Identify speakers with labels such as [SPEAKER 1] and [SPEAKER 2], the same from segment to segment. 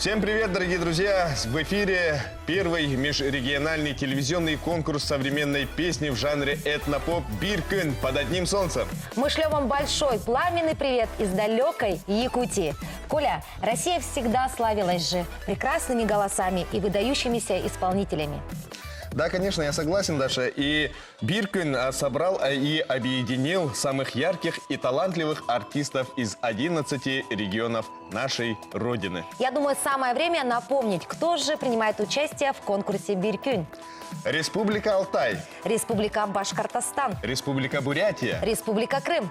[SPEAKER 1] Всем привет, дорогие друзья! В эфире первый межрегиональный телевизионный конкурс современной песни в жанре этнопоп «Бир-күн» под одним солнцем.
[SPEAKER 2] Мы шлем вам большой пламенный привет из далекой Якутии. Коля, Россия всегда славилась же прекрасными голосами и выдающимися исполнителями.
[SPEAKER 1] Да, конечно, я согласен, Даша. И «Бир-күн» собрал и объединил самых ярких и талантливых артистов из 11 регионов нашей Родины.
[SPEAKER 2] Я думаю, самое время напомнить, кто же принимает участие в конкурсе «Бир-күн».
[SPEAKER 1] Республика Алтай,
[SPEAKER 2] Республика Башкортостан,
[SPEAKER 1] Республика Бурятия,
[SPEAKER 2] Республика Крым,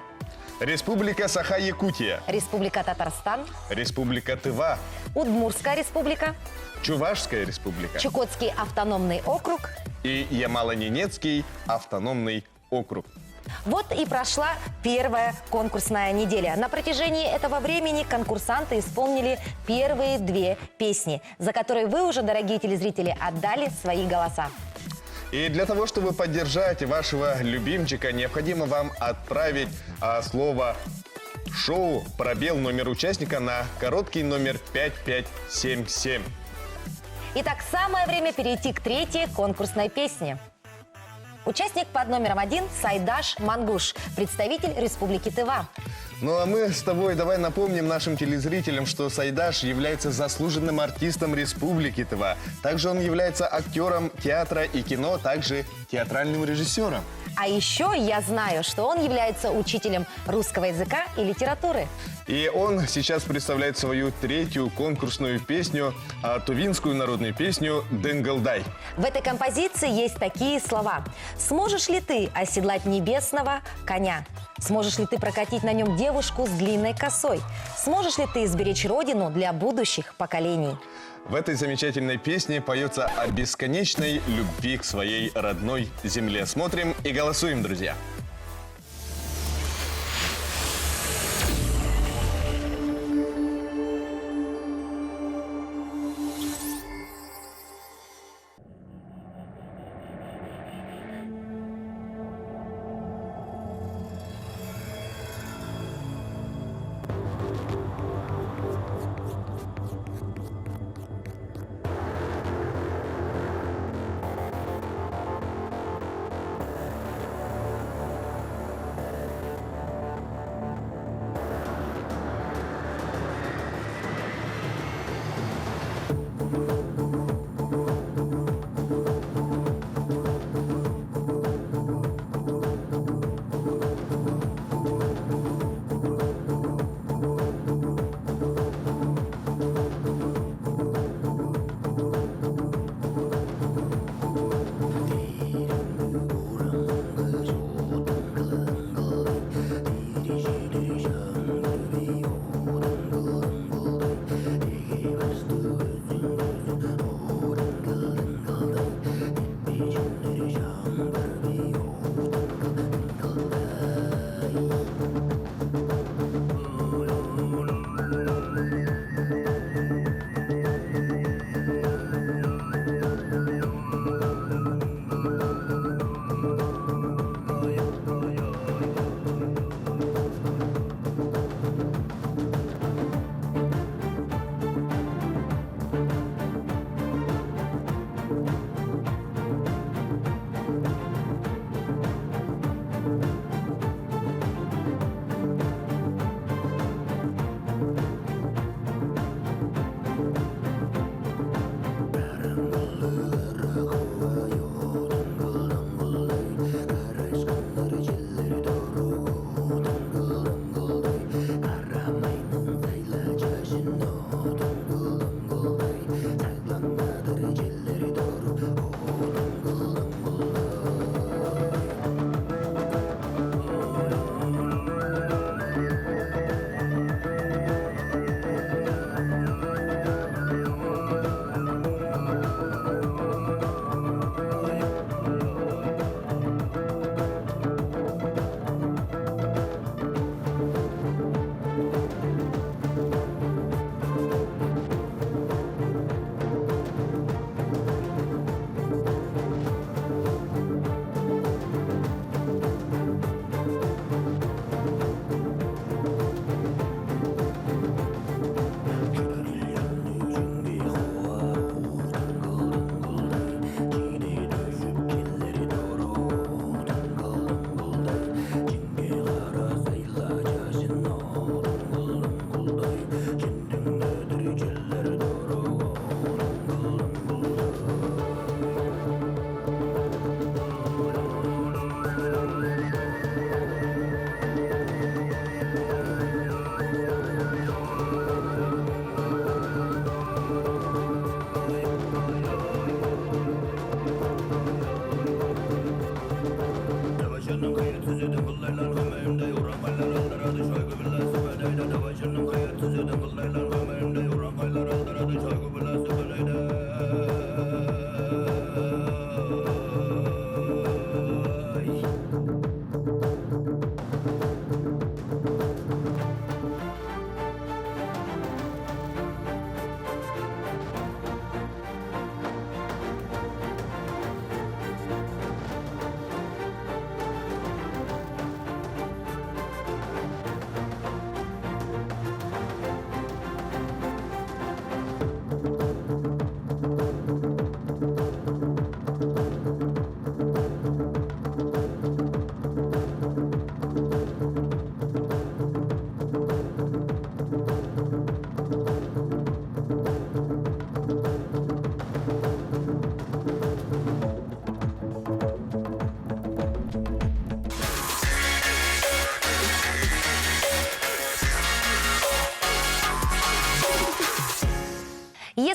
[SPEAKER 1] Республика Саха-Якутия,
[SPEAKER 2] Республика Татарстан,
[SPEAKER 1] Республика Тыва,
[SPEAKER 2] Удмуртская республика,
[SPEAKER 1] Чувашская республика
[SPEAKER 2] Чукотский автономный округ.
[SPEAKER 1] и Ямало-Ненецкий автономный округ.
[SPEAKER 2] Вот и прошла первая конкурсная неделя. На протяжении этого времени конкурсанты исполнили первые две песни, за которые вы уже, дорогие телезрители, отдали свои голоса.
[SPEAKER 1] И для того, чтобы поддержать вашего любимчика, необходимо вам отправить слово «шоу», пробел, номер участника на короткий номер 5577.
[SPEAKER 2] Итак, самое время перейти к третьей конкурсной песне. Участник под номером 1 Сайдаш Мангуш, представитель Республики Тыва.
[SPEAKER 1] Ну а мы с тобой давай напомним нашим телезрителям, что Сайдаш является заслуженным артистом Республики Тыва. Также он является актером театра и кино, также театральным режиссером.
[SPEAKER 2] А еще я знаю, что он является учителем русского языка и литературы.
[SPEAKER 1] И он сейчас представляет свою третью конкурсную песню, тувинскую народную песню «Дынгалдай».
[SPEAKER 2] В этой композиции есть такие слова. «Сможешь ли ты оседлать небесного коня? Сможешь ли ты прокатить на нем девушку с длинной косой? Сможешь ли ты сберечь родину для будущих поколений?»
[SPEAKER 1] В этой замечательной песне поется о бесконечной любви к своей родной земле. Смотрим и голосуем, друзья.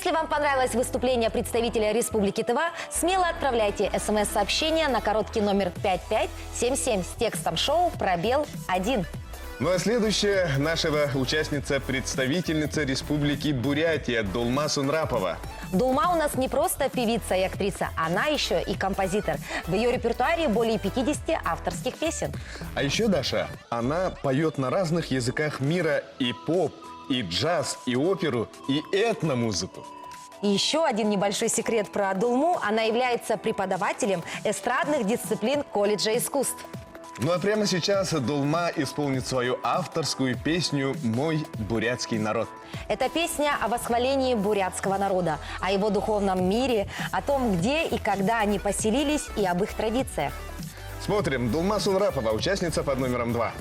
[SPEAKER 2] Если вам понравилось выступление представителя Республики Тыва, смело отправляйте смс-сообщение на короткий номер 5577 с текстом шоу «Пробел-1».
[SPEAKER 1] Ну а следующая нашего участница, представительница Республики Бурятия Дулма Сунрапова.
[SPEAKER 2] Дулма у нас не просто певица и актриса, она еще и композитор. В ее репертуаре более 50 авторских песен.
[SPEAKER 1] А еще, Даша, она поет на разных языках мира и поп, и джаз, и оперу, и этномузыку.
[SPEAKER 2] И еще один небольшой секрет про Дулму. Она является преподавателем эстрадных дисциплин колледжа искусств.
[SPEAKER 1] Ну а прямо сейчас Дулма исполнит свою авторскую песню «Мой бурятский народ».
[SPEAKER 2] Это песня о восхвалении бурятского народа, о его духовном мире, о том, где и когда они поселились и об их традициях.
[SPEAKER 1] Смотрим. Дулма Сунрапова, участница под номером 2.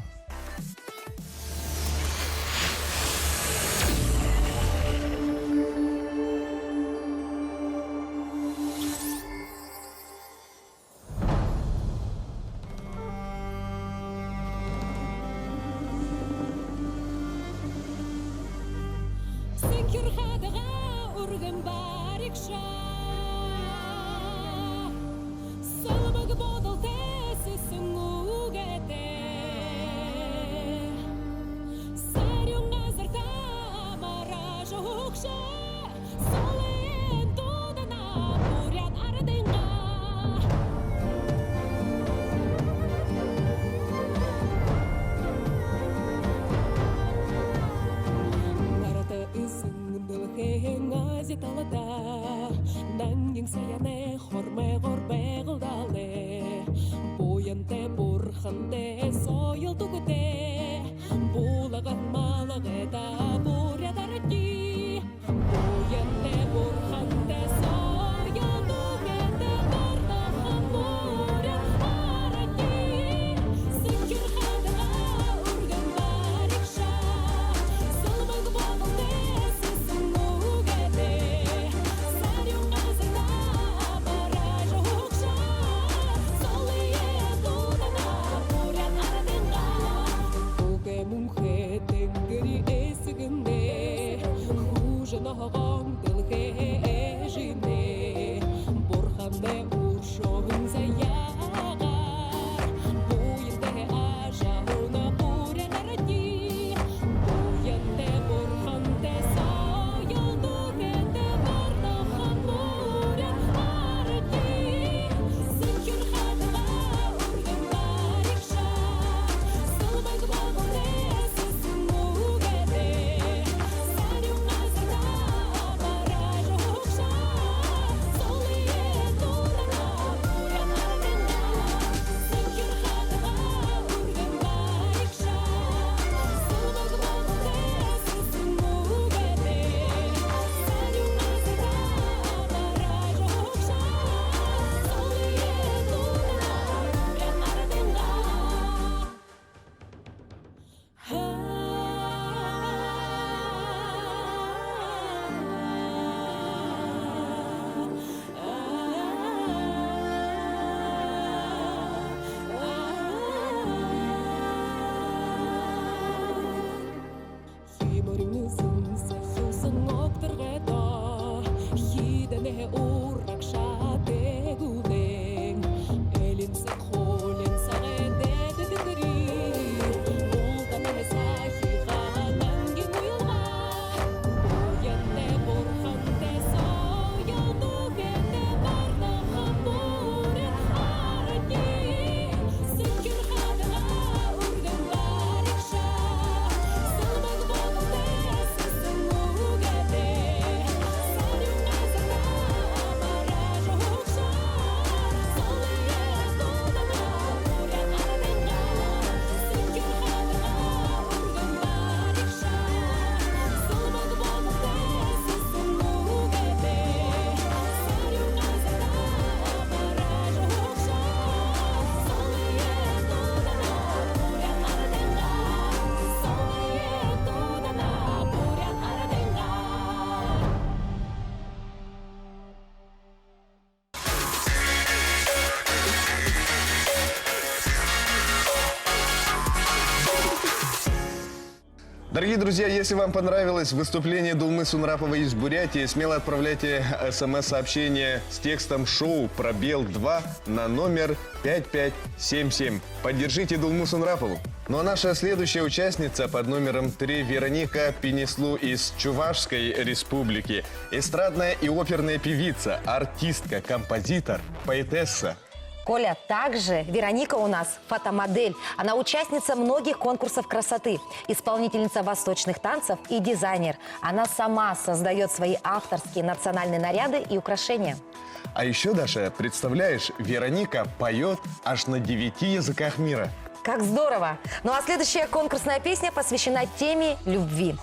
[SPEAKER 1] Дорогие друзья, если вам понравилось выступление Дулмы Сунраповой из Бурятии, смело отправляйте смс-сообщение с текстом «Шоу пробел 2» на номер 5577. Поддержите Дулму Сунрапову. Ну а наша следующая участница под номером 3 Вероника Пенеслу из Чувашской республики. Эстрадная и оперная певица, артистка, композитор, поэтесса.
[SPEAKER 2] Коля, также Вероника у нас фотомодель. Она участница многих конкурсов красоты, исполнительница восточных танцев и дизайнер. Она сама создает свои авторские национальные наряды и украшения.
[SPEAKER 1] А еще, Даша, представляешь, Вероника поет аж на 9 языках мира.
[SPEAKER 2] Как здорово! Ну а следующая конкурсная песня посвящена теме любви.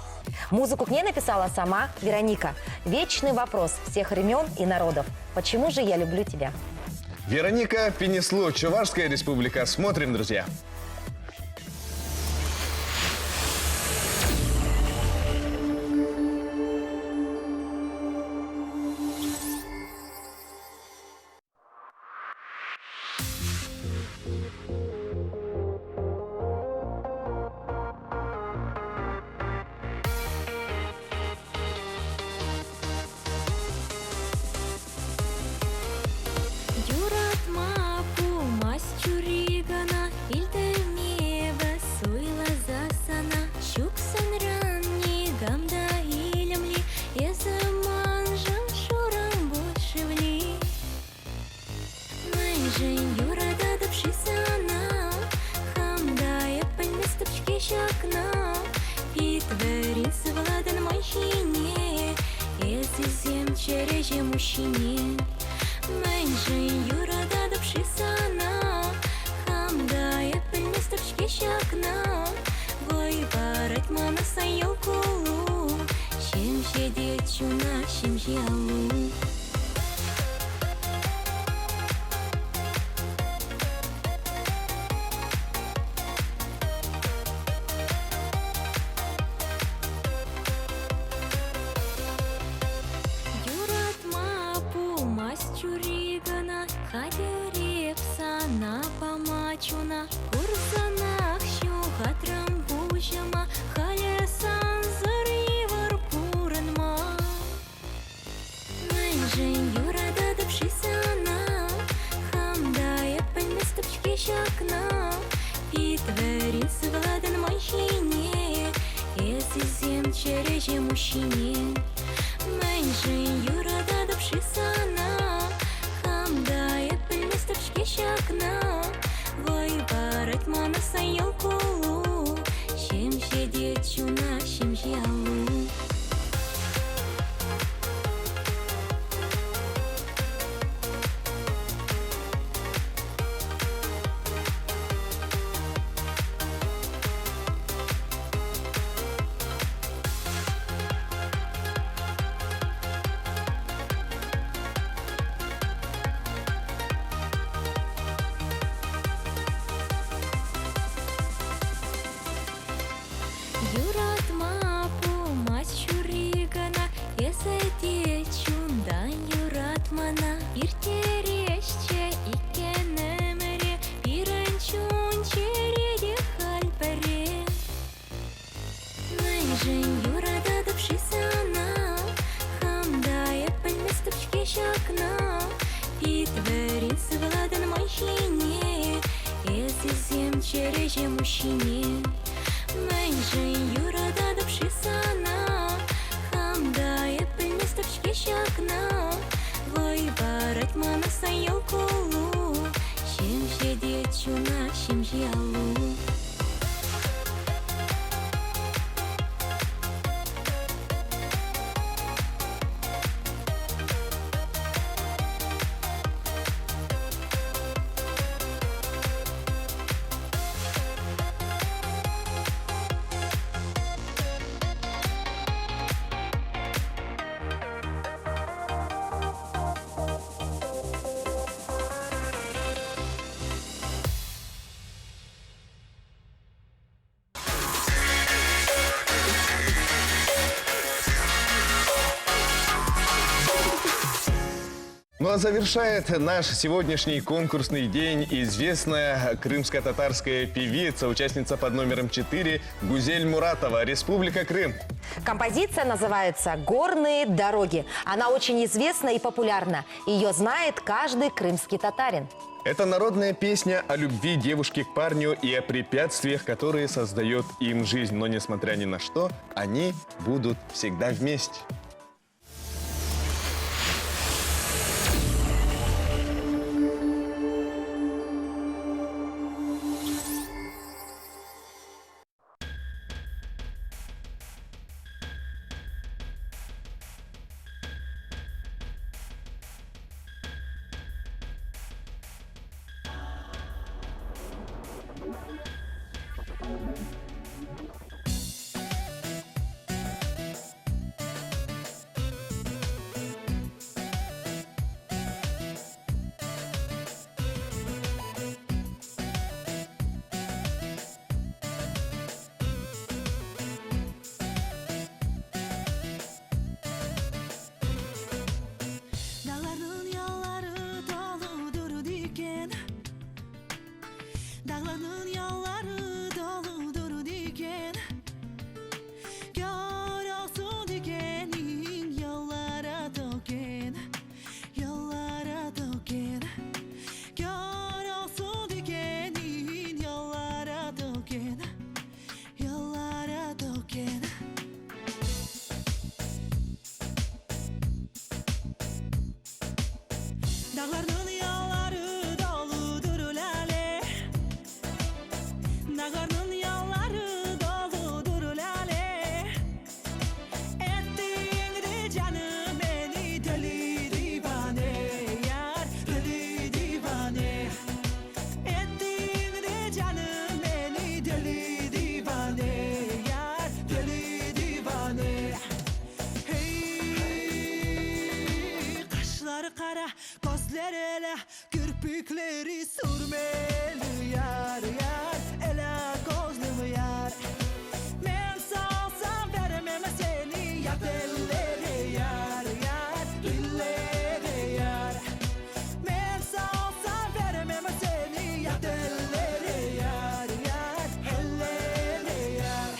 [SPEAKER 2] Музыку к ней написала сама Вероника. Вечный вопрос всех времен и народов. Почему же я люблю тебя?
[SPEAKER 1] Вероника Пенеслу, Чувашская республика. Смотрим, друзья.
[SPEAKER 3] Юратма пумас чуригана, илтер небо суйла засана, щуксан ранни гамда илемли, езаман жан шурам бушевли. Майжен юрада дапшисана, хамда япальны стопчки щакна, питверин свладан мощине, езизем череже мужчине. Меньше юрада допшисана, хамда япельны стопчки щакна, вой барать мана сайол колу, чем сидеть чуна, чем жалу. Чуригана, хадерепсана, помачуна, курсанах, щухатрам бужама, халясан, заривар пуранма. Найжен юрада допшисана, хамда япальны стопчки щакна, питверин свладан мощине, езизем череже мужчине. Найжен юрада допшисана, хамда япальны стопчки щакна, вой барать мана сайол колу, чем сидеть чуна, чем жалу. Юратма пумас чуригана, езеде чундан юратмана, иртерешче икенемере, пиранчун череде хальпере. Найжен юрада допшисана, хамда япальны стопчки щакна, питверин свладан мощине, езизем череже мужчине. Меньше юрада допшисана, хамда япальны стопчки щакна, вой барать мана сайол колу, чем сидеть чуна, чем жалу.
[SPEAKER 1] Ну а завершает наш сегодняшний конкурсный день известная крымско-татарская певица, участница под номером 4 Гузель Муратова, Республика Крым.
[SPEAKER 2] Композиция называется «Горные дороги». Она очень известна и популярна. Ее знает каждый крымский татарин.
[SPEAKER 1] Это народная песня о любви девушки к парню и о препятствиях, которые создает им жизнь. Но несмотря ни на что, они будут всегда вместе.
[SPEAKER 4] Dağların yolları doludur diken, dağların yolları doludur diken. Gör olsun dikenin yollara döken, yollara döken. Gör olsun dikenin yollara döken, yollara döken. Dağların yolları doludur lale, dağların yolları doludur lale. Ettiğinde canım beni deli divane yar, deli divane. Ettiğinde canım beni deli divane yar, deli divane. Hey, kaşları kara, gözleri ele, kirpikleri sürmeli yar yar, ele gözlü yar. Ben salsam vermem seni ya dillere yar yar, dillere yar. Ben salsam vermem seni ya dillere yar yar, ellere yar.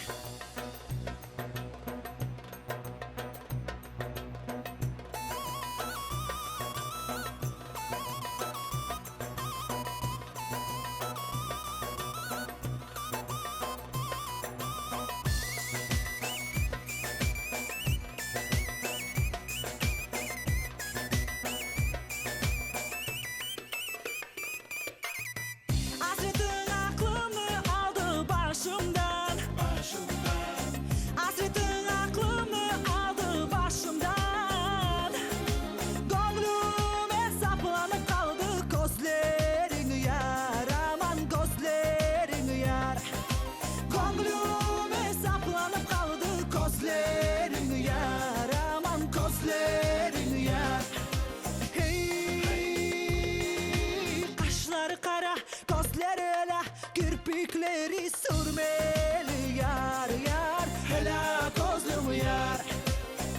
[SPEAKER 4] Hasretin aklımı aldı başımdan, hasretin aklımı aldı başımdan. Gönlüme saplanıp kaldı gözlerin yar, aman gözlerin yar. Gönlüme saplanıp kaldı gözlerin yar, aman gözlerin yar. Hey, kaşları kara, gözleri ele, kirpikleri sürmeli yar yar, hele gözlüm yar.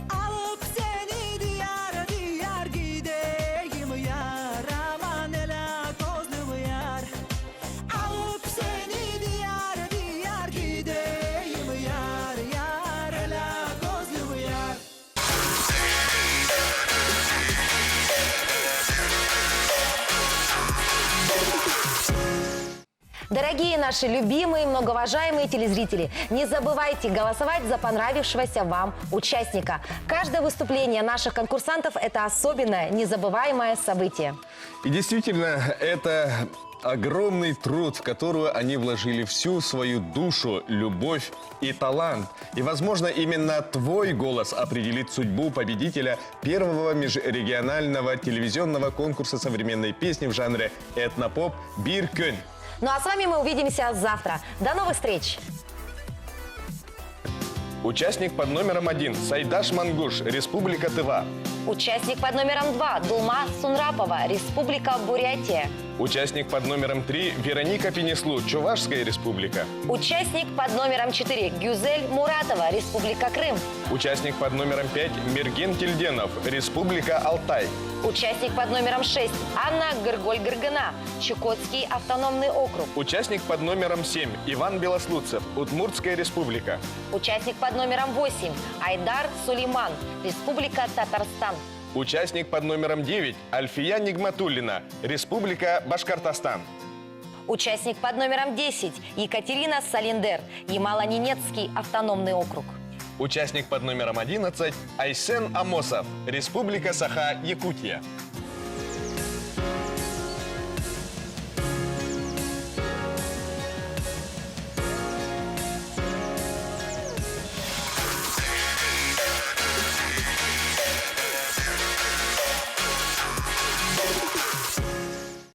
[SPEAKER 4] Alıp seni diyar diyar gideyim yar, aman hele gözlüm yar. Alıp seni diyar diyar gideyim yar yar, hele gözlüm yar.
[SPEAKER 2] Дорогие наши любимые, многоуважаемые телезрители, не забывайте голосовать за понравившегося вам участника. Каждое выступление наших конкурсантов – это особенное, незабываемое событие.
[SPEAKER 1] И действительно, это огромный труд, в которую они вложили всю свою душу, любовь и талант. И, возможно, именно твой голос определит судьбу победителя первого межрегионального телевизионного конкурса современной песни в жанре этнопоп «Bir Gün».
[SPEAKER 2] Ну а с вами мы увидимся завтра. До новых встреч!
[SPEAKER 1] Участник под номером 1 Сайдаш Мангуш, Республика Тыва.
[SPEAKER 2] Участник под номером 2 Дулма Сунрапова, Республика Бурятия.
[SPEAKER 1] Участник под номером 3 Вероника Пенеслу, Чувашская Республика.
[SPEAKER 2] Участник под номером 4 Гюзель Муратова, Республика Крым.
[SPEAKER 1] Участник под номером 5 Мерген Тильденов, Республика Алтай.
[SPEAKER 2] Участник под номером 6 Анна Гырголь-Гыргына, Чукотский автономный округ.
[SPEAKER 1] Участник под номером 7 Иван Белослудцев, Удмуртская республика.
[SPEAKER 2] Участник под номером 8 Айдар Сулейман, Республика Татарстан.
[SPEAKER 1] Участник под номером 9 Альфия Нигматуллина, Республика Башкортостан.
[SPEAKER 2] Участник под номером 10 Екатерина Салиндер, Ямало-Ненецкий автономный округ.
[SPEAKER 1] Участник под номером 11 Айсен Амосов, Республика Саха-Якутия.